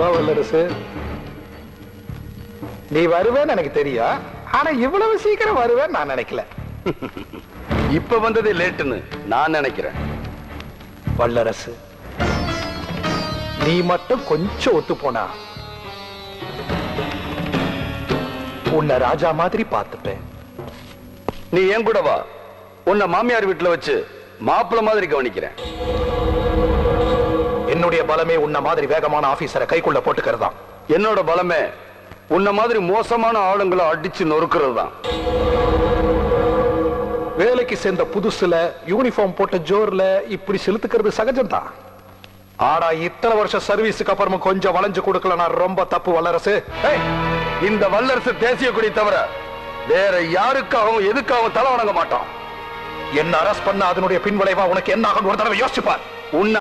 வல்லரசு, நீ வருவேன்னு எனக்கு தெரியும். ஆனா இவ்வளவு சீக்கிரம் வருவேன்னு நான் நினைக்கல. இப்ப வந்ததே லேட்டுன்னு நான் நினைக்கிறேன். வல்லரசு, நீ மட்டும் கொஞ்சம் ஒத்து போனா உன்னை ராஜா மாதிரி பார்த்துப்பேன். நீ ஏன் கூட வா, உன்னை மாமியார் வீட்டுல வச்சு மாப்பிள்ள மாதிரி கவனிக்கிறேன். என்னுடைய பலமே உன்ன மாதிரி வேகமான ஆபீசரை கைக்குள்ள போட்டுக்கிறது தான். என்னோட பலமே உன்ன மாதிரி மோசமான ஆளுங்களை அடிச்சு நொறுக்கிறது தான். வேலைக்கு சேர்ந்த புதுசுல யூனிஃபார்ம் போட்ட ஜோர்ல இப்படி செலுத்துக்கிறது சகஜம்தான். ஆனா இத்தனை வருஷம் சர்வீஸுக்கு அப்புறமும் கொஞ்சம் வளைஞ்சு கொடுக்கலனா ரொம்ப தப்பு வல்லரசு. இந்த வல்லரசு தேசிய கொடி தவிர வேற யாருக்காகவும் எதுக்காகவும் தலை வணங்க மாட்டான். என்ன அரஸ்ட் பண்ண அதனுடைய பின்விளைவா உனக்கு என்ன ஆகும் ஒரு தடவை யோசிச்சுப்பார். உன்னை